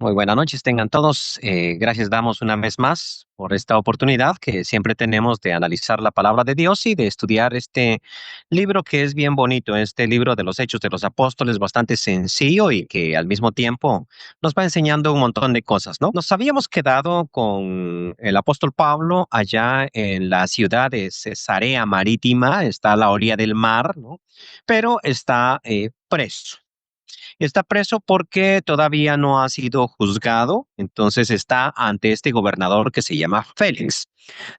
Muy buenas noches, tengan todos. Gracias damos una vez más por esta oportunidad que siempre tenemos de analizar la palabra de Dios y de estudiar este libro que es bien bonito, este libro de los Hechos de los Apóstoles, bastante sencillo y que al mismo tiempo nos va enseñando un montón de cosas, ¿no? Nos habíamos quedado con el apóstol Pablo allá en la ciudad de Cesarea Marítima, está a la orilla del mar, ¿no? Pero está preso. Está preso porque todavía no ha sido juzgado, entonces está ante este gobernador que se llama Félix.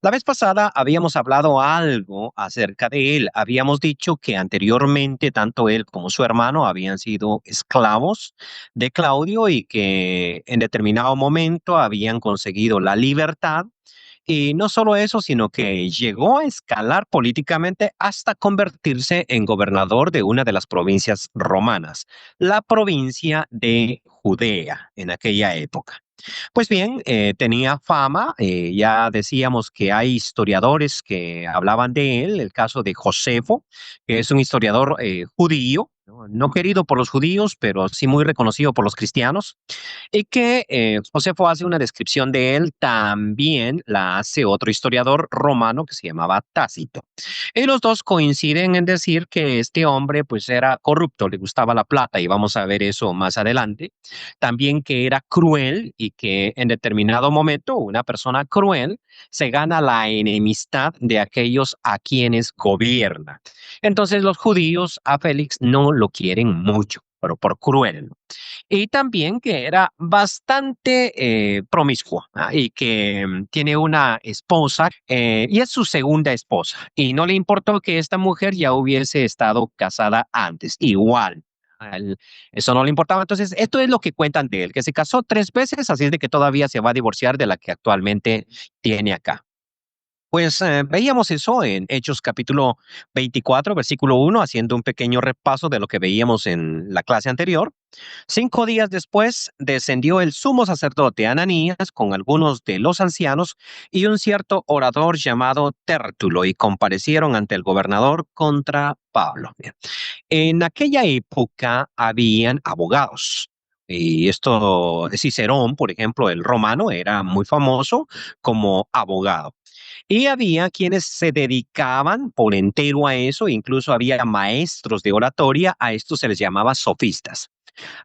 La vez pasada habíamos hablado algo acerca de él. Habíamos dicho que anteriormente tanto él como su hermano habían sido esclavos de Claudio y que en determinado momento habían conseguido la libertad y no solo eso, sino que llegó a escalar políticamente hasta convertirse en gobernador de una de las provincias romanas, la provincia de Judea en aquella época. Pues bien, tenía fama, ya decíamos que hay historiadores que hablaban de él, el caso de Josefo, que es un historiador judío, no querido por los judíos, pero sí muy reconocido por los cristianos, y que Josefo hace una descripción de él, también la hace otro historiador romano que se llamaba Tácito. Y los dos coinciden en decir que este hombre pues era corrupto, le gustaba la plata y vamos a ver eso más adelante. También que era cruel y que en determinado momento una persona cruel se gana la enemistad de aquellos a quienes gobierna. Entonces los judíos a Félix no lo quieren mucho, pero por cruel, ¿no? Y también que era bastante promiscuo, y que tiene una esposa y es su segunda esposa. Y no le importó que esta mujer ya hubiese estado casada antes, igual. A él eso no le importaba. Entonces, esto es lo que cuentan de él, que se casó 3 veces, así es de que todavía se va a divorciar de la que actualmente tiene acá. Pues veíamos eso en Hechos capítulo 24, versículo 1, haciendo un pequeño repaso de lo que veíamos en la clase anterior. 5 días después descendió el sumo sacerdote Ananías con algunos de los ancianos y un cierto orador llamado Tértulo y comparecieron ante el gobernador contra Pablo. Bien. En aquella época habían abogados. Y esto, Cicerón, por ejemplo, el romano, era muy famoso como abogado. Y había quienes se dedicaban por entero a eso, incluso había maestros de oratoria, a esto se les llamaba sofistas.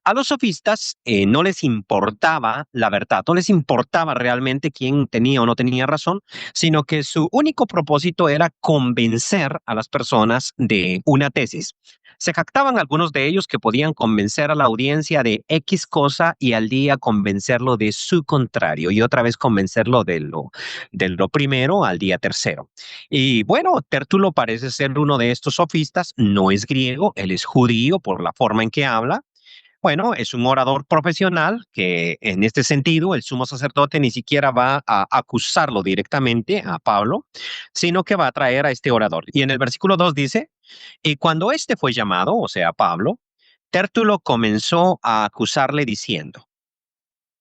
A los sofistas no les importaba la verdad, no les importaba realmente quién tenía o no tenía razón, sino que su único propósito era convencer a las personas de una tesis. Se jactaban algunos de ellos que podían convencer a la audiencia de X cosa y al día convencerlo de su contrario y otra vez convencerlo de lo primero al día tercero. Y bueno, Tértulo parece ser uno de estos sofistas, no es griego, él es judío por la forma en que habla. Bueno, es un orador profesional que en este sentido el sumo sacerdote ni siquiera va a acusarlo directamente a Pablo, sino que va a traer a este orador. Y en el versículo 2 dice, y cuando éste fue llamado, o sea, Pablo, Tértulo comenzó a acusarle diciendo,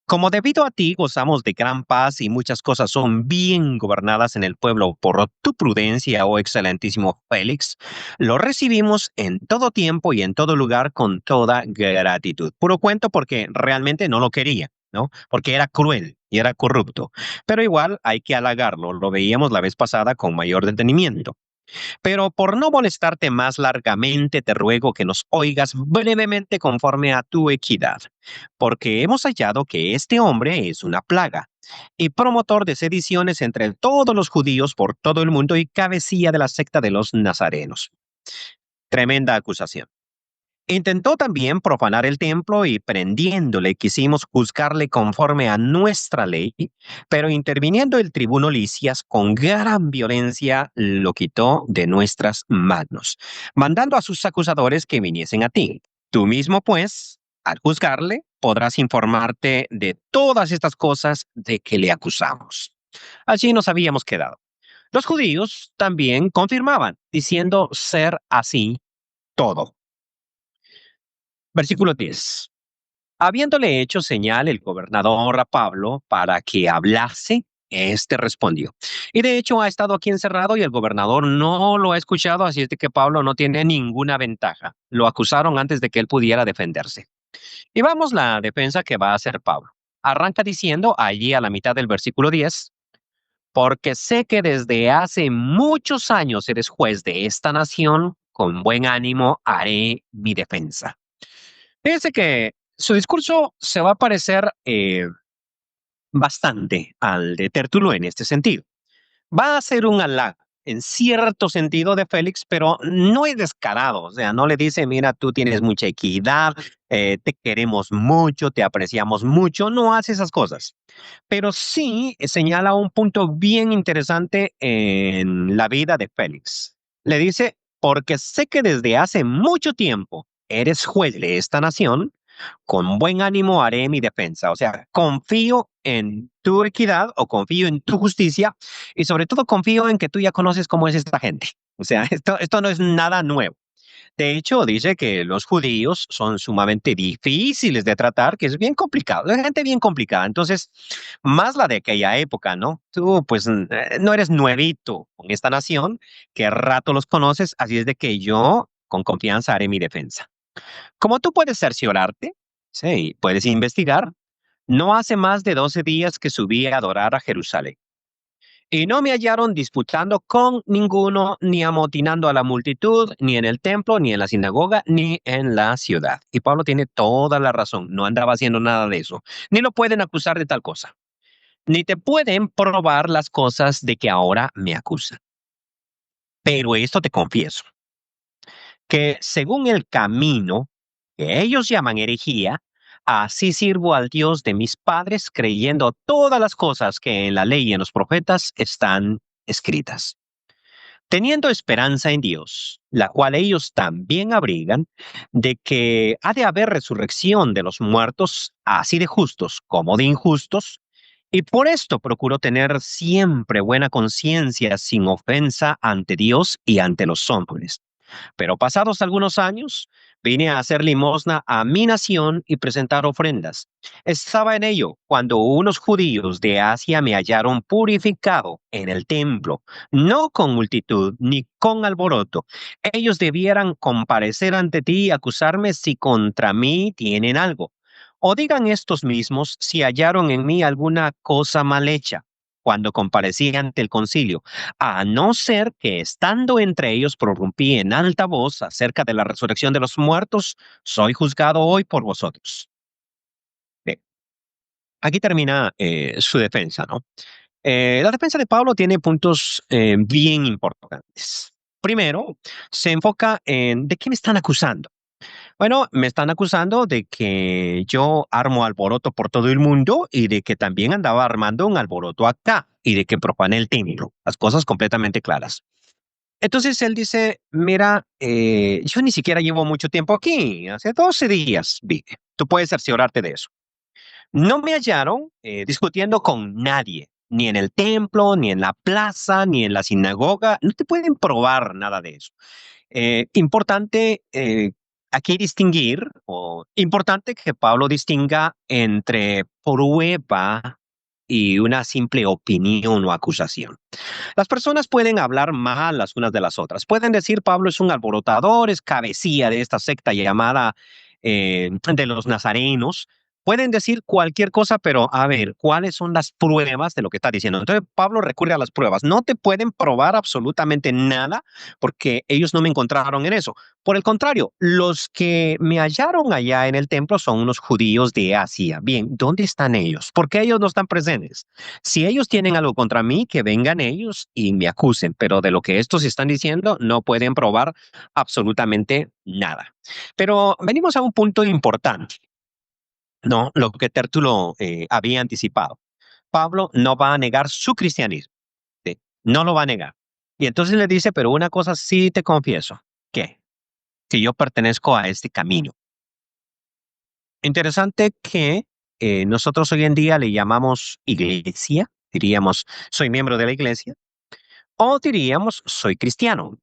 como debido a ti gozamos de gran paz y muchas cosas son bien gobernadas en el pueblo por tu prudencia, oh excelentísimo Félix, lo recibimos en todo tiempo y en todo lugar con toda gratitud. Puro cuento porque realmente no lo quería, ¿no? Porque era cruel y era corrupto. Pero igual hay que halagarlo, lo veíamos la vez pasada con mayor detenimiento. Pero por no molestarte más largamente, te ruego que nos oigas brevemente conforme a tu equidad, porque hemos hallado que este hombre es una plaga y promotor de sediciones entre todos los judíos por todo el mundo y cabecilla de la secta de los nazarenos. Tremenda acusación. Intentó también profanar el templo y prendiéndole quisimos juzgarle conforme a nuestra ley, pero interviniendo el tribuno Licias con gran violencia lo quitó de nuestras manos, mandando a sus acusadores que viniesen a ti. Tú mismo, pues, al juzgarle, podrás informarte de todas estas cosas de que le acusamos. Allí nos habíamos quedado. Los judíos también confirmaban, diciendo ser así todo. Versículo 10. Habiéndole hecho señal el gobernador a Pablo para que hablase, éste respondió. Y de hecho ha estado aquí encerrado y el gobernador no lo ha escuchado, así es de que Pablo no tiene ninguna ventaja. Lo acusaron antes de que él pudiera defenderse. Y vamos la defensa que va a hacer Pablo. arranca diciendo allí a la mitad del versículo 10, porque sé que desde hace muchos años eres juez de esta nación, con buen ánimo haré mi defensa. Fíjense que su discurso se va a parecer bastante al de Tertulo en este sentido. Va a ser un halago en cierto sentido de Félix, pero no es descarado. O sea, no le dice, mira, tú tienes mucha equidad, te queremos mucho, te apreciamos mucho. No hace esas cosas. Pero sí señala un punto bien interesante en la vida de Félix. Le dice, porque sé que desde hace mucho tiempo eres juez de esta nación, con buen ánimo haré mi defensa. O sea, confío en tu equidad o confío en tu justicia y sobre todo confío en que tú ya conoces cómo es esta gente. O sea, esto no es nada nuevo. De hecho, dice que los judíos son sumamente difíciles de tratar, que es bien complicado, es gente bien complicada. Entonces, más la de aquella época, ¿no? Tú, pues, no eres nuevito con esta nación, que rato los conoces, así es de que yo, con confianza, haré mi defensa. Como tú puedes cerciorarte, sí, puedes investigar, no hace más de 12 días que subí a adorar a Jerusalén. Y no me hallaron disputando con ninguno, ni amotinando a la multitud, ni en el templo, ni en la sinagoga, ni en la ciudad. Y Pablo tiene toda la razón, no andaba haciendo nada de eso. Ni lo pueden acusar de tal cosa, ni te pueden probar las cosas de que ahora me acusan. Pero esto te confieso, que según el camino que ellos llaman herejía, así sirvo al Dios de mis padres, creyendo todas las cosas que en la ley y en los profetas están escritas, teniendo esperanza en Dios, la cual ellos también abrigan, de que ha de haber resurrección de los muertos, así de justos como de injustos, y por esto procuro tener siempre buena conciencia sin ofensa ante Dios y ante los hombres. Pero pasados algunos años, vine a hacer limosna a mi nación y presentar ofrendas. Estaba en ello cuando unos judíos de Asia me hallaron purificado en el templo, no con multitud ni con alboroto. Ellos debieran comparecer ante ti y acusarme si contra mí tienen algo. O digan estos mismos si hallaron en mí alguna cosa mal hecha cuando comparecí ante el concilio, a no ser que estando entre ellos prorrumpí en alta voz acerca de la resurrección de los muertos, soy juzgado hoy por vosotros. Bien, aquí termina su defensa, ¿no? La defensa de Pablo tiene puntos bien importantes. Primero, se enfoca en de qué me están acusando. Bueno, me están acusando de que yo armo alboroto por todo el mundo y de que también andaba armando un alboroto acá y de que profané el templo. Las cosas completamente claras. Entonces él dice, mira, yo ni siquiera llevo mucho tiempo aquí, hace 12 días vine. Tú puedes cerciorarte de eso. No me hallaron discutiendo con nadie, ni en el templo, ni en la plaza, ni en la sinagoga. No te pueden probar nada de eso. Importante aquí distinguir, o importante que Pablo distinga entre prueba y una simple opinión o acusación. Las personas pueden hablar mal las unas de las otras. Pueden decir Pablo es un alborotador, es cabecilla de esta secta llamada de los nazarenos. Pueden decir cualquier cosa, pero a ver, ¿cuáles son las pruebas de lo que está diciendo? Entonces Pablo recurre a las pruebas. No te pueden probar absolutamente nada porque ellos no me encontraron en eso. Por el contrario, los que me hallaron allá en el templo son unos judíos de Asia. Bien, ¿dónde están ellos? ¿Por qué ellos no están presentes? Si ellos tienen algo contra mí, que vengan ellos y me acusen, pero de lo que estos están diciendo no pueden probar absolutamente nada. Pero venimos a un punto importante, ¿no? Lo que Tértulo había anticipado. Pablo no va a negar su cristianismo, ¿sí? No lo va a negar. Y entonces le dice, pero una cosa sí te confieso, ¿qué? Que yo pertenezco a este camino. Interesante que nosotros hoy en día le llamamos iglesia, diríamos, soy miembro de la iglesia, o diríamos, soy cristiano.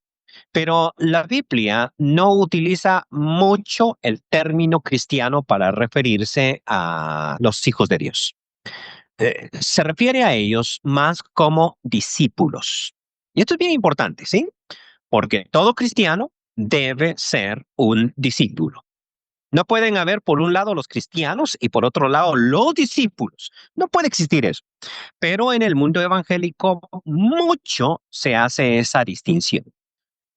Pero la Biblia no utiliza mucho el término cristiano para referirse a los hijos de Dios. Se refiere a ellos más como discípulos. Y esto es bien importante, ¿sí? Porque todo cristiano debe ser un discípulo. No pueden haber por un lado los cristianos y por otro lado los discípulos. No puede existir eso. Pero en el mundo evangélico mucho se hace esa distinción.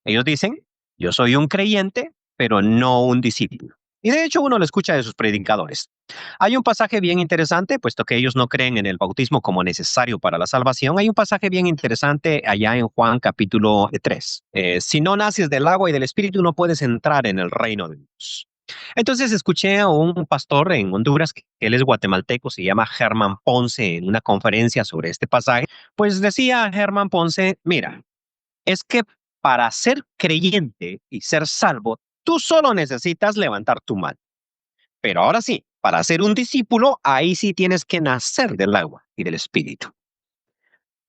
Ellos dicen, yo soy un creyente, pero no un discípulo. Y de hecho uno lo escucha de sus predicadores. Hay un pasaje bien interesante, puesto que ellos no creen en el bautismo como necesario para la salvación. Hay un pasaje bien interesante allá en Juan capítulo 3. Si no naces del agua y del espíritu, no puedes entrar en el reino de Dios. Entonces escuché a un pastor en Honduras, que él es guatemalteco, se llama Germán Ponce, en una conferencia sobre este pasaje. Pues decía Germán Ponce, mira, es que para ser creyente y ser salvo, tú solo necesitas levantar tu mano. Pero ahora sí, para ser un discípulo, ahí sí tienes que nacer del agua y del espíritu.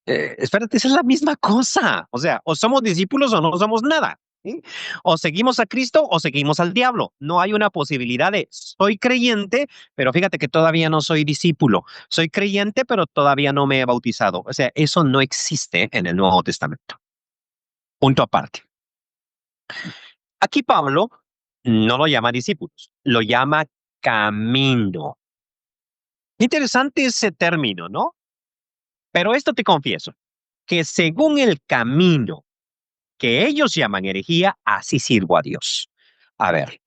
Espérate, esa es la misma cosa. O sea, o somos discípulos o no somos nada. ¿Sí? O seguimos a Cristo o seguimos al diablo. No hay una posibilidad de soy creyente, pero fíjate que todavía no soy discípulo. Soy creyente, pero todavía no me he bautizado. O sea, eso no existe en el Nuevo Testamento. Punto aparte. Aquí Pablo no lo llama discípulos, lo llama camino. Interesante ese término, ¿no? Pero esto te confieso, que según el camino que ellos llaman herejía, así sirvo a Dios. A ver,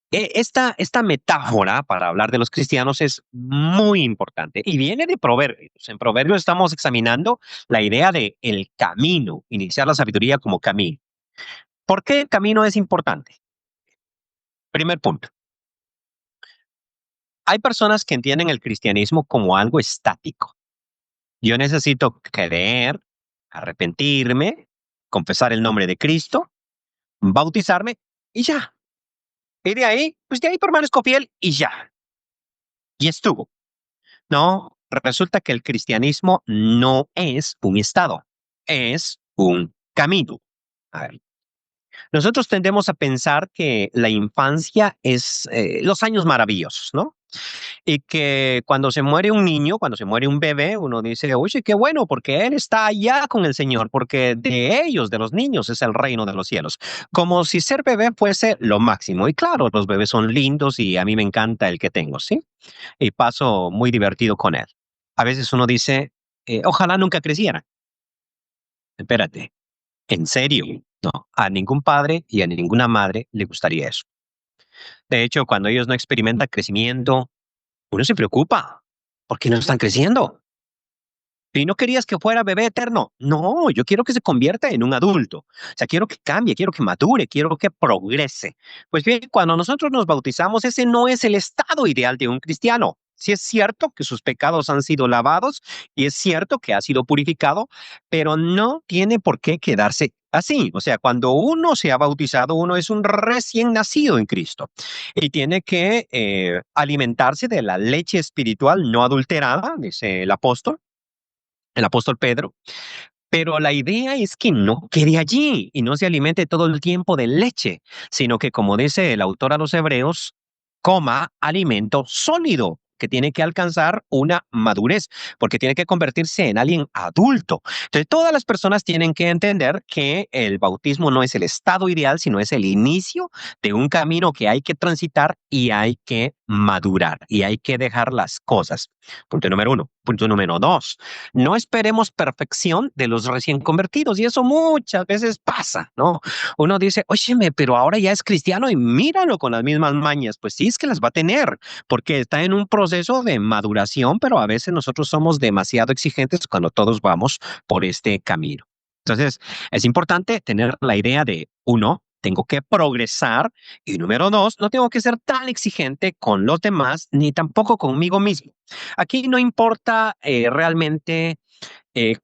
esta metáfora para hablar de los cristianos es muy importante y viene de Proverbios. En Proverbios estamos examinando la idea de el camino, iniciar la sabiduría como camino. ¿Por qué el camino es importante? Primer punto. Hay personas que entienden el cristianismo como algo estático. Yo necesito creer, arrepentirme, confesar el nombre de Cristo, bautizarme y ya. Y de ahí, pues de ahí permanezco fiel y ya. Y estuvo. No, resulta que el cristianismo no es un estado, es un camino. A ver, nosotros tendemos a pensar que la infancia es los años maravillosos, ¿no? Y que cuando se muere un niño, cuando se muere un bebé, uno dice, oye, qué bueno, porque él está allá con el Señor, porque de ellos, de los niños, es el reino de los cielos. Como si ser bebé fuese lo máximo. Y claro, los bebés son lindos y a mí me encanta el que tengo, ¿sí? Y paso muy divertido con él. A veces uno dice, ojalá nunca creciera. Espérate, ¿en serio? No, a ningún padre y a ninguna madre le gustaría eso. De hecho, cuando ellos no experimentan crecimiento, uno se preocupa. ¿Por qué no están creciendo? ¿Y no querías que fuera bebé eterno? No, yo quiero que se convierta en un adulto. O sea, quiero que cambie, quiero que madure, quiero que progrese. Pues bien, cuando nosotros nos bautizamos, ese no es el estado ideal de un cristiano. Sí es cierto que sus pecados han sido lavados y es cierto que ha sido purificado, pero no tiene por qué quedarse así. O sea, cuando uno se ha bautizado, uno es un recién nacido en Cristo y tiene que alimentarse de la leche espiritual no adulterada, dice el apóstol Pedro, pero la idea es que no quede allí y no se alimente todo el tiempo de leche, sino que, como dice el autor a los Hebreos, coma alimento sólido que tiene que alcanzar una madurez, porque tiene que convertirse en alguien adulto. Entonces, todas las personas tienen que entender que el bautismo no es el estado ideal, sino es el inicio de un camino que hay que transitar y hay que madurar y hay que dejar las cosas. Punto número uno. Punto número dos, no esperemos perfección de los recién convertidos y eso muchas veces pasa, ¿no? Uno dice, óyeme, pero ahora ya es cristiano y míralo con las mismas mañas. Pues sí, es que las va a tener, porque está en un proceso de maduración, pero a veces nosotros somos demasiado exigentes cuando todos vamos por este camino. Entonces, es importante tener la idea de, uno, tengo que progresar y número dos, no tengo que ser tan exigente con los demás ni tampoco conmigo mismo. Aquí no importa realmente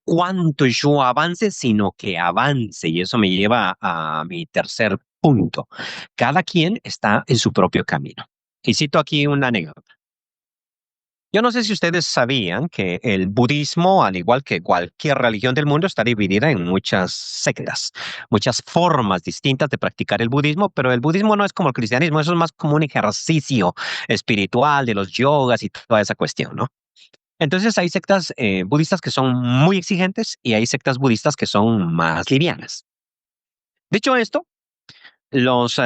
cuánto yo avance, sino que avance. Y eso me lleva a mi tercer punto. Cada quien está en su propio camino. Y cito aquí una anécdota. Yo no sé si ustedes sabían que el budismo, al igual que cualquier religión del mundo, está dividida en muchas sectas, muchas formas distintas de practicar el budismo, pero el budismo no es como el cristianismo, eso es más como un ejercicio espiritual de los yogas y toda esa cuestión, ¿no? Entonces hay sectas budistas que son muy exigentes y hay sectas budistas que son más livianas. Dicho esto, los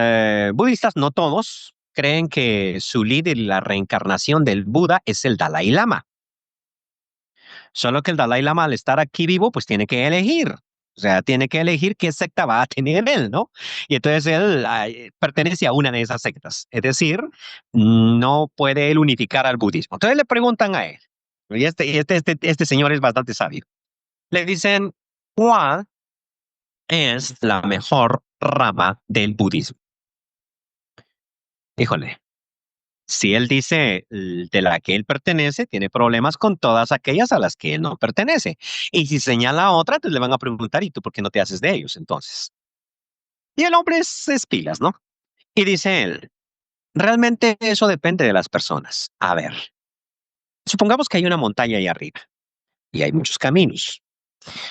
budistas, no todos, creen que su líder y la reencarnación del Buda es el Dalai Lama. Solo que el Dalai Lama, al estar aquí vivo, pues tiene que elegir. O sea, tiene que elegir qué secta va a tener él, ¿no? Y entonces él pertenece a una de esas sectas. Es decir, no puede él unificar al budismo. Entonces le preguntan a él, y este señor es bastante sabio. Le dicen, ¿cuál es la mejor rama del budismo? Híjole, si él dice de la que él pertenece, tiene problemas con todas aquellas a las que él no pertenece. Y si señala a otra, entonces le van a preguntar, ¿y tú por qué no te haces de ellos entonces? Y el hombre es pilas, ¿no? Y dice él, realmente eso depende de las personas. A ver, supongamos que hay una montaña ahí arriba y hay muchos caminos.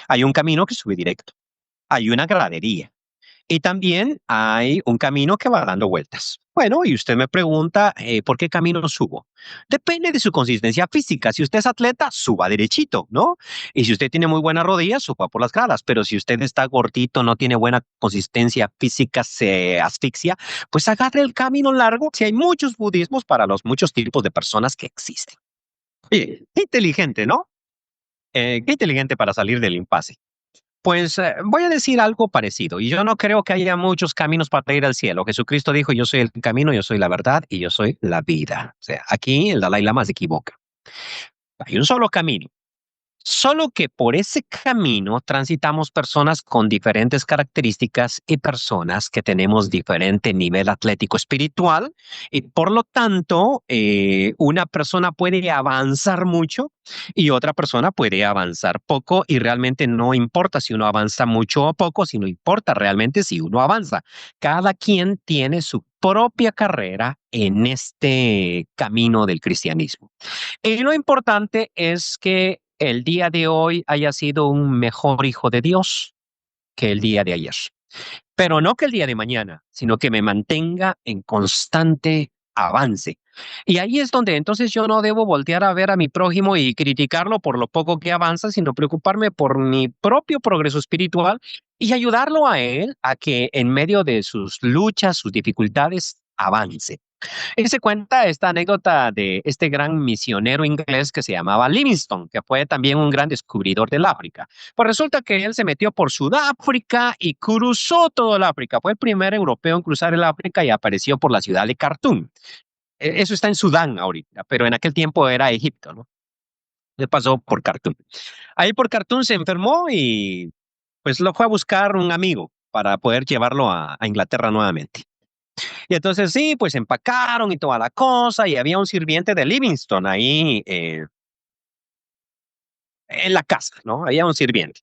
Hay un camino que sube directo. Hay una gradería. Y también hay un camino que va dando vueltas. Bueno, y usted me pregunta, ¿por qué camino subo? Depende de su consistencia física. Si usted es atleta, suba derechito, ¿no? Y si usted tiene muy buenas rodillas, suba por las gradas. Pero si usted está gordito, no tiene buena consistencia física, se asfixia, pues agarre el camino largo. Si hay muchos budismos para los muchos tipos de personas que existen. Oye, qué inteligente, ¿no? Qué inteligente para salir del impasse. Pues voy a decir algo parecido. Y yo no creo que haya muchos caminos para ir al cielo. Jesucristo dijo, yo soy el camino, yo soy la verdad y yo soy la vida. O sea, aquí el Dalai Lama se equivoca. Hay un solo camino. Solo que por ese camino transitamos personas con diferentes características y personas que tenemos diferente nivel atlético espiritual y por lo tanto una persona puede avanzar mucho y otra persona puede avanzar poco y realmente no importa si uno avanza mucho o poco, sino importa realmente si uno avanza. Cada quien tiene su propia carrera en este camino del cristianismo. Y lo importante es que el día de hoy haya sido un mejor hijo de Dios que el día de ayer. Pero no que el día de mañana, sino que me mantenga en constante avance. Y ahí es donde entonces yo no debo voltear a ver a mi prójimo y criticarlo por lo poco que avanza, sino preocuparme por mi propio progreso espiritual y ayudarlo a él a que en medio de sus luchas, sus dificultades, avance. Y se cuenta esta anécdota de este gran misionero inglés que se llamaba Livingstone, que fue también un gran descubridor del África. Pues resulta que él se metió por Sudáfrica y cruzó todo el África. Fue el primer europeo en cruzar el África y apareció por la ciudad de Khartoum. Eso está en Sudán ahorita, pero en aquel tiempo era Egipto, ¿no? Le pasó por Khartoum. Ahí por Khartoum se enfermó y pues lo fue a buscar un amigo para poder llevarlo a Inglaterra nuevamente. Y entonces sí, pues empacaron y toda la cosa, y había un sirviente de Livingstone ahí en la casa, ¿no? Había un sirviente.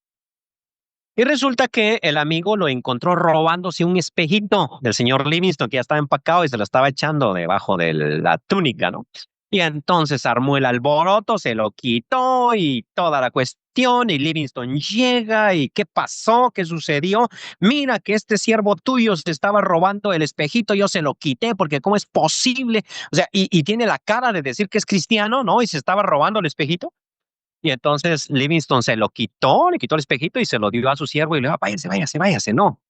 Y resulta que el amigo lo encontró robándose un espejito del señor Livingstone que ya estaba empacado y se lo estaba echando debajo de la túnica, ¿no? Y entonces armó el alboroto, se lo quitó y toda la cuestión, y Livingstone llega y ¿qué pasó? ¿Qué sucedió? Mira que este siervo tuyo se estaba robando el espejito, yo se lo quité porque ¿cómo es posible? O sea, y tiene la cara de decir que es cristiano, ¿no? Y se estaba robando el espejito. Y entonces Livingstone se lo quitó, le quitó el espejito y se lo dio a su siervo y le dijo, váyase, váyase, váyase, no,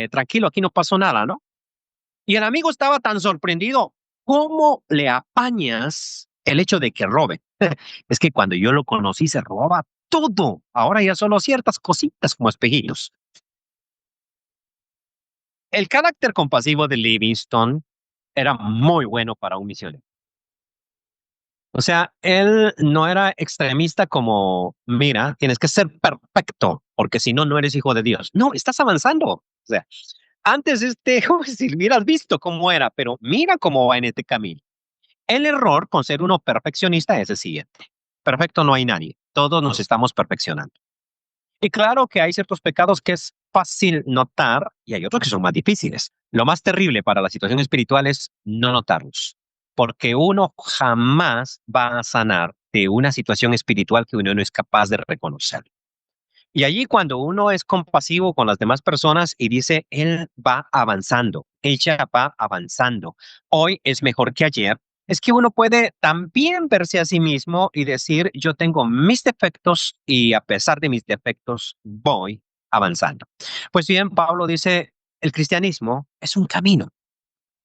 tranquilo, aquí no pasó nada, ¿no? Y el amigo estaba tan sorprendido, ¿cómo le apañas el hecho de que robe? Es que cuando yo lo conocí se robaba todo, ahora ya solo ciertas cositas como espejitos. El carácter compasivo de Livingstone era muy bueno para un misionero. O sea, él no era extremista como, mira, tienes que ser perfecto, porque si no, no eres hijo de Dios. No, estás avanzando. O sea, antes si hubieras visto cómo era, pero mira cómo va en este camino. El error con ser uno perfeccionista es el siguiente. Perfecto no hay nadie. Todos nos estamos perfeccionando. Y claro que hay ciertos pecados que es fácil notar y hay otros que son más difíciles. Lo más terrible para la situación espiritual es no notarlos, porque uno jamás va a sanar de una situación espiritual que uno no es capaz de reconocer. Y allí cuando uno es compasivo con las demás personas y dice, él va avanzando, ella va avanzando, hoy es mejor que ayer, es que uno puede también verse a sí mismo y decir, yo tengo mis defectos y a pesar de mis defectos voy avanzando. Pues bien, Pablo dice, el cristianismo es un camino,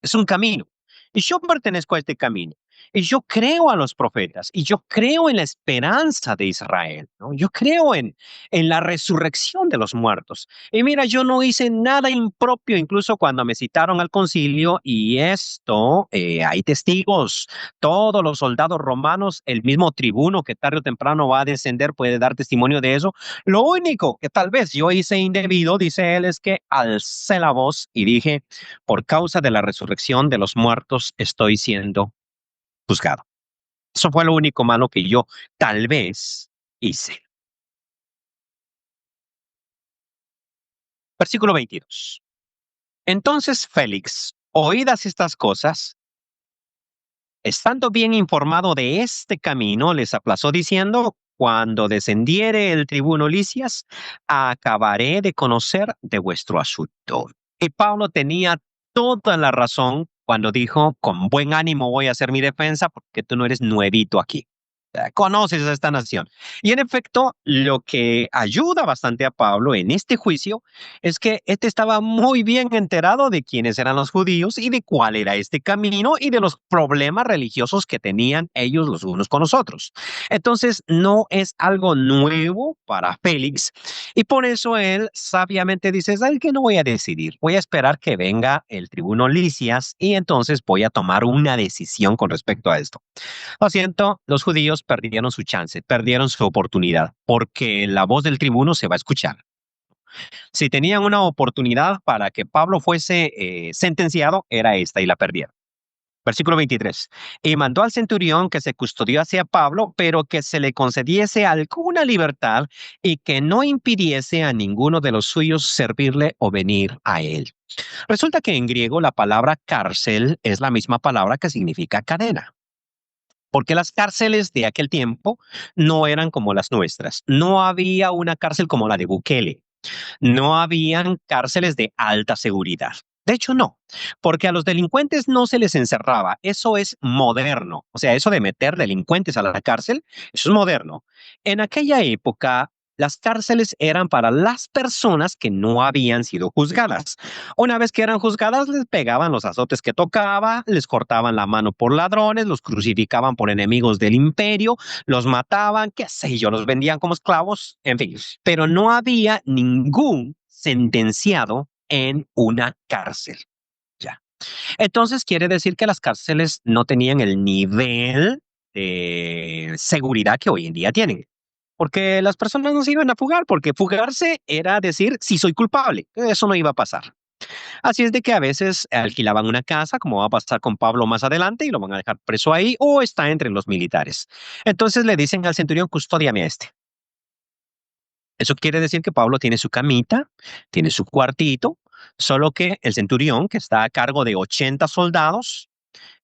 es un camino. y yo pertenezco a este camino. Y yo creo a los profetas, y yo creo en la esperanza de Israel, ¿no? Yo creo en la resurrección de los muertos. Y mira, yo no hice nada impropio, incluso cuando me citaron al concilio, y esto, hay testigos, todos los soldados romanos, el mismo tribuno que tarde o temprano va a descender puede dar testimonio de eso. Lo único que tal vez yo hice indebido, dice él, es que alcé la voz y dije, por causa de la resurrección de los muertos, estoy siendo juzgado. Eso fue lo único malo que yo tal vez hice. Versículo 22. Entonces Félix, oídas estas cosas, estando bien informado de este camino, les aplazó diciendo, cuando descendiere el tribuno Licias, acabaré de conocer de vuestro asunto. Y Pablo tenía toda la razón cuando dijo, con buen ánimo voy a hacer mi defensa porque tú no eres nuevito aquí. Conoces a esta nación. Y en efecto, lo que ayuda bastante a Pablo en este juicio es que este estaba muy bien enterado de quiénes eran los judíos y de cuál era este camino y de los problemas religiosos que tenían ellos los unos con los otros. Entonces, no es algo nuevo para Félix y por eso él sabiamente dice, ¿sabes qué? No voy a decidir, voy a esperar que venga el tribuno Licias y entonces voy a tomar una decisión con respecto a esto. Lo siento, los judíos perdieron su chance, perdieron su oportunidad, porque la voz del tribuno se va a escuchar. Si tenían una oportunidad para que Pablo fuese sentenciado, era esta y la perdieron. Versículo 23. Y mandó al centurión que se custodiase a Pablo, pero que se le concediese alguna libertad y que no impidiese a ninguno de los suyos servirle o venir a él. Resulta que en griego la palabra cárcel es la misma palabra que significa cadena. Porque las cárceles de aquel tiempo no eran como las nuestras. No había una cárcel como la de Bukele. No habían cárceles de alta seguridad. De hecho, no, porque a los delincuentes no se les encerraba. Eso es moderno. O sea, eso de meter delincuentes a la cárcel, eso es moderno. En aquella época, las cárceles eran para las personas que no habían sido juzgadas. Una vez que eran juzgadas, les pegaban los azotes que tocaba, les cortaban la mano por ladrones, los crucificaban por enemigos del imperio, los mataban, qué sé yo, los vendían como esclavos, en fin. Pero no había ningún sentenciado en una cárcel. Ya. Entonces quiere decir que las cárceles no tenían el nivel de seguridad que hoy en día tienen. Porque las personas no se iban a fugar, porque fugarse era decir, sí soy culpable. Eso no iba a pasar. Así es de que a veces alquilaban una casa, como va a pasar con Pablo más adelante, y lo van a dejar preso ahí, o está entre los militares. Entonces le dicen al centurión, custódiame a este. Eso quiere decir que Pablo tiene su camita, tiene su cuartito, solo que el centurión, que está a cargo de 80 soldados,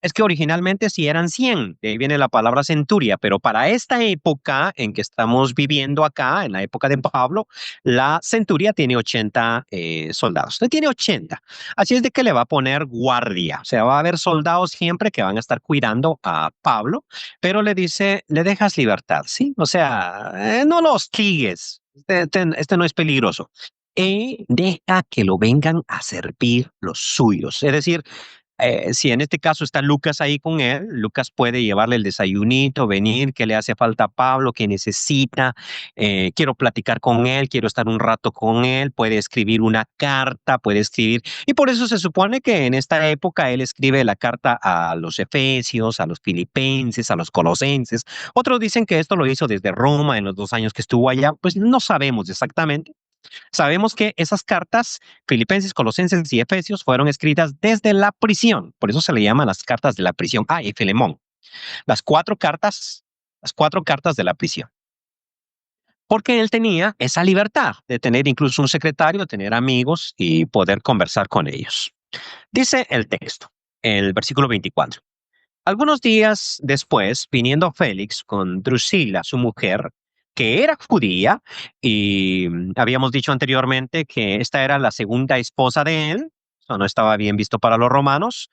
es que originalmente sí eran 100, de ahí viene la palabra centuria, pero para esta época en que estamos viviendo acá, en la época de Pablo, la centuria tiene 80 soldados. Entonces tiene 80. Así es de que le va a poner guardia. O sea, va a haber soldados siempre que van a estar cuidando a Pablo, pero le dice, le dejas libertad, ¿sí? O sea, no lo hostigues. Este no es peligroso. Y deja que lo vengan a servir los suyos. Es decir, si en este caso está Lucas ahí con él, Lucas puede llevarle el desayunito, venir, que le hace falta a Pablo, que necesita, quiero platicar con él, quiero estar un rato con él, puede escribir una carta, puede escribir, y por eso se supone que en esta época él escribe la carta a los efesios, a los filipenses, a los colosenses. Otros dicen que esto lo hizo desde Roma en los 2 años que estuvo allá, pues no sabemos exactamente. Sabemos que esas cartas, Filipenses, Colosenses y Efesios, fueron escritas desde la prisión. Por eso se le llaman las cartas de la prisión. Ah, y Filemón. Las cuatro cartas de la prisión. Porque él tenía esa libertad de tener incluso un secretario, tener amigos y poder conversar con ellos. Dice el texto, el versículo 24. Algunos días después, viniendo Félix con Drusila, su mujer, que era judía, y habíamos dicho anteriormente que esta era la segunda esposa de él, eso no estaba bien visto para los romanos,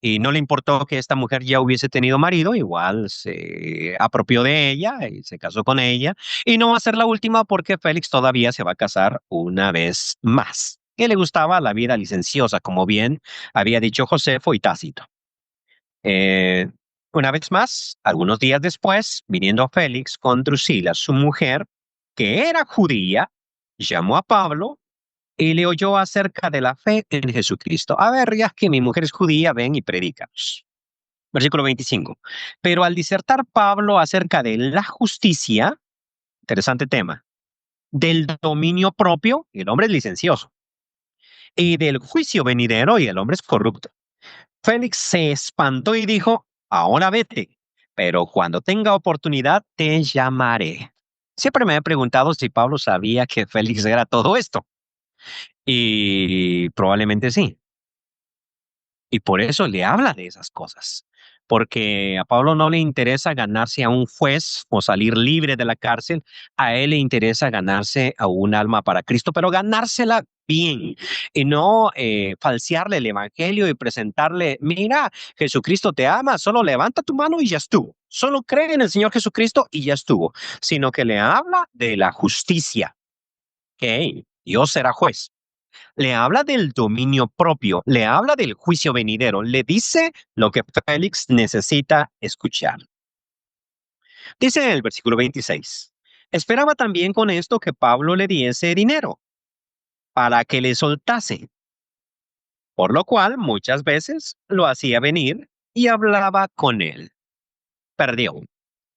y no le importó que esta mujer ya hubiese tenido marido, igual se apropió de ella y se casó con ella, y no va a ser la última porque Félix todavía se va a casar una vez más. Que le gustaba la vida licenciosa, como bien había dicho Josefo y Tácito. Eh, una vez más, algunos días después, viniendo Félix con Drusila, su mujer, que era judía, llamó a Pablo y le oyó acerca de la fe en Jesucristo. A ver, ya que mi mujer es judía, ven y predícanos. Versículo 25. Pero al disertar Pablo acerca de la justicia, interesante tema, del dominio propio, y el hombre es licencioso, y del juicio venidero, y el hombre es corrupto. Félix se espantó y dijo, ahora vete, pero cuando tenga oportunidad te llamaré. Siempre me he preguntado si Pablo sabía que Félix era todo esto. Y probablemente sí. Y por eso le habla de esas cosas. Porque a Pablo no le interesa ganarse a un juez o salir libre de la cárcel. A él le interesa ganarse a un alma para Cristo, pero ganársela bien y no falsearle el evangelio y presentarle, mira, Jesucristo te ama, solo levanta tu mano y ya estuvo. Solo cree en el Señor Jesucristo y ya estuvo. Sino que le habla de la justicia, que Dios será juez, le habla del dominio propio, le habla del juicio venidero, le dice lo que Félix necesita escuchar. Dice en el versículo 26, esperaba también con esto que Pablo le diese dinero para que le soltase, por lo cual muchas veces lo hacía venir y hablaba con él. Perdió.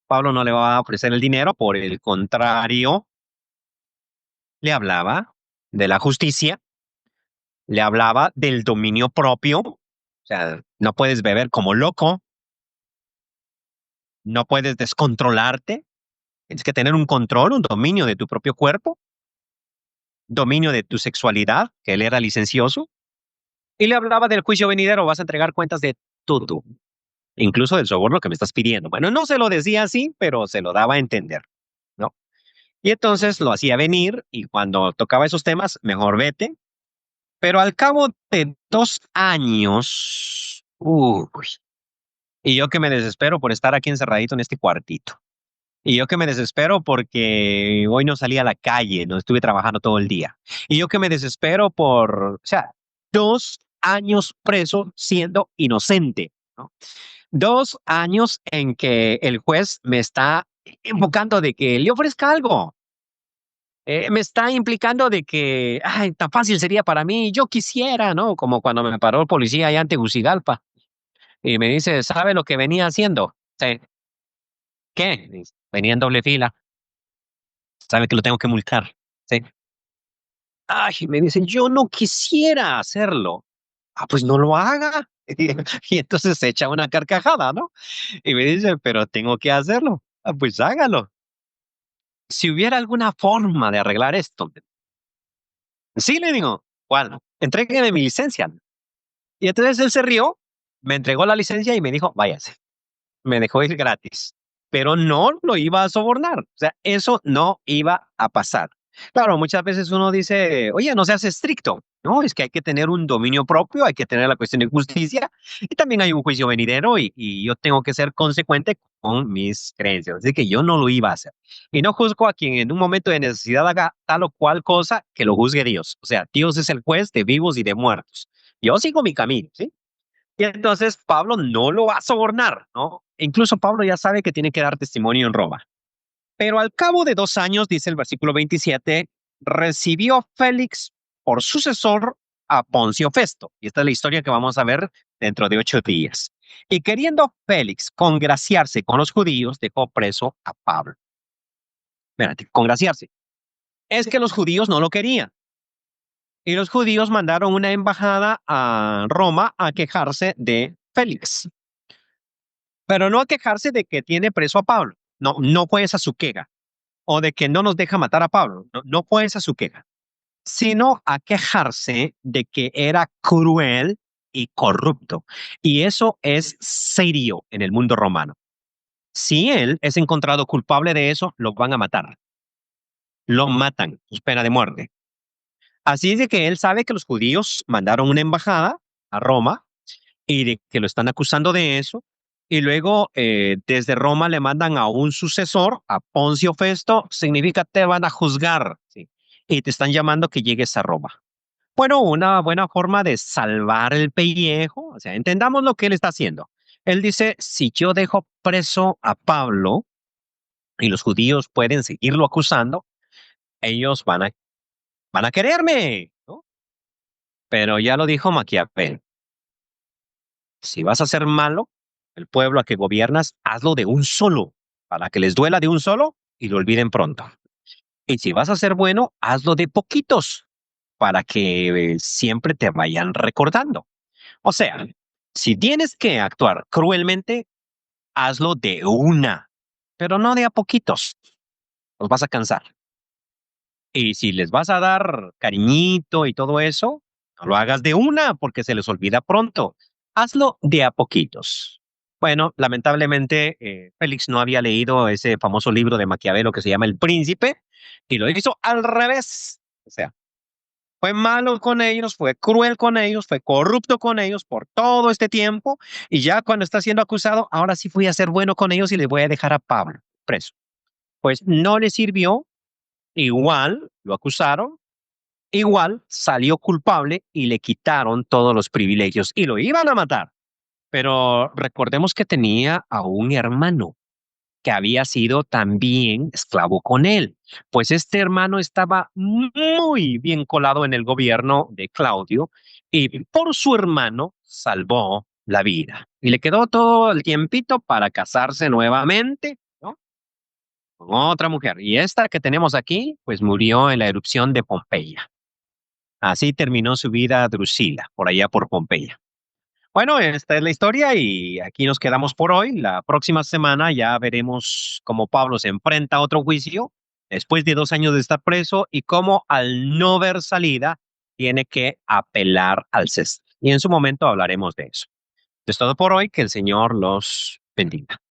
Pablo no le va a ofrecer el dinero, por el contrario, le hablaba de la justicia, le hablaba del dominio propio, o sea, no puedes beber como loco, no puedes descontrolarte, tienes que tener un control, un dominio de tu propio cuerpo, dominio de tu sexualidad, que él era licencioso, y le hablaba del juicio venidero, vas a entregar cuentas de todo, incluso del soborno que me estás pidiendo. Bueno, no se lo decía así, pero se lo daba a entender, ¿no? Y entonces lo hacía venir y cuando tocaba esos temas, mejor vete, pero al cabo de 2 años, uy, y yo que me desespero por estar aquí encerradito en este cuartito. Y yo que me desespero porque hoy no salí a la calle, no estuve trabajando todo el día. Y yo que me desespero o sea, 2 años preso siendo inocente, ¿no? 2 años en que el juez me está invocando de que le ofrezca algo. Me está implicando de que, ay, tan fácil sería para mí, yo quisiera, ¿no? Como cuando me paró el policía allá en Tegucigalpa y me dice, ¿sabe lo que venía haciendo? Sí. ¿Qué? Dice, venía en doble fila. Sabe que lo tengo que multar. Sí. Ay, me dicen, yo no quisiera hacerlo. Ah, pues no lo haga. Y entonces se echa una carcajada, ¿no? Y me dice, pero tengo que hacerlo. Ah, pues hágalo. Si hubiera alguna forma de arreglar esto. Sí, le digo, ¿cuál? Entrégueme mi licencia. Y entonces él se rió, me entregó la licencia y me dijo, váyase. Me dejó ir gratis, pero no lo iba a sobornar. O sea, eso no iba a pasar. Claro, muchas veces uno dice, oye, no seas estricto. No, es que hay que tener un dominio propio, hay que tener la cuestión de justicia y también hay un juicio venidero y yo tengo que ser consecuente con mis creencias. Así que yo no lo iba a hacer. Y no juzgo a quien en un momento de necesidad haga tal o cual cosa, que lo juzgue Dios. O sea, Dios es el juez de vivos y de muertos. Yo sigo mi camino, ¿sí? Y entonces Pablo no lo va a sobornar, ¿no? Incluso Pablo ya sabe que tiene que dar testimonio en Roma. Pero al cabo de 2 años, dice el versículo 27, recibió Félix por sucesor a Poncio Festo. Y esta es la historia que vamos a ver dentro de 8 días. Y queriendo Félix congraciarse con los judíos, dejó preso a Pablo. Espérate, congraciarse. Es que los judíos no lo querían. Y los judíos mandaron una embajada a Roma a quejarse de Félix. Pero no a quejarse de que tiene preso a Pablo. No, no fue esa su queja. O de que no nos deja matar a Pablo. No, no fue esa su queja. Sino a quejarse de que era cruel y corrupto. Y eso es serio en el mundo romano. Si él es encontrado culpable de eso, lo van a matar. Lo matan, pena de muerte. Así es de que él sabe que los judíos mandaron una embajada a Roma y de que lo están acusando de eso. Y luego desde Roma le mandan a un sucesor, a Poncio Festo, significa te van a juzgar, ¿sí? Y te están llamando que llegues a Roma. Bueno, una buena forma de salvar el pellejo, o sea, entendamos lo que él está haciendo. Él dice, si yo dejo preso a Pablo y los judíos pueden seguirlo acusando, ellos van a quererme, ¿no? Pero ya lo dijo Maquiavel, si vas a ser malo, el pueblo a que gobiernas, hazlo de un solo, para que les duela de un solo y lo olviden pronto. Y si vas a ser bueno, hazlo de poquitos, para que siempre te vayan recordando. O sea, si tienes que actuar cruelmente, hazlo de una, pero no de a poquitos. Los vas a cansar. Y si les vas a dar cariñito y todo eso, no lo hagas de una porque se les olvida pronto. Hazlo de a poquitos. Bueno, lamentablemente, Félix no había leído ese famoso libro de Maquiavelo que se llama El Príncipe y lo hizo al revés. O sea, fue malo con ellos, fue cruel con ellos, fue corrupto con ellos por todo este tiempo y ya cuando está siendo acusado, ahora sí voy a ser bueno con ellos y le voy a dejar a Pablo preso. Pues no le sirvió, igual lo acusaron, igual salió culpable y le quitaron todos los privilegios y lo iban a matar. Pero recordemos que tenía a un hermano que había sido también esclavo con él, pues este hermano estaba muy bien colado en el gobierno de Claudio y por su hermano salvó la vida. Y le quedó todo el tiempito para casarse nuevamente, ¿no? Con otra mujer. Y esta que tenemos aquí, pues murió en la erupción de Pompeya. Así terminó su vida Drusila, por allá por Pompeya. Bueno, esta es la historia y aquí nos quedamos por hoy. La próxima semana ya veremos cómo Pablo se enfrenta a otro juicio después de 2 años de estar preso y cómo al no ver salida tiene que apelar al César. Y en su momento hablaremos de eso. Es todo por hoy. Que el Señor los bendiga.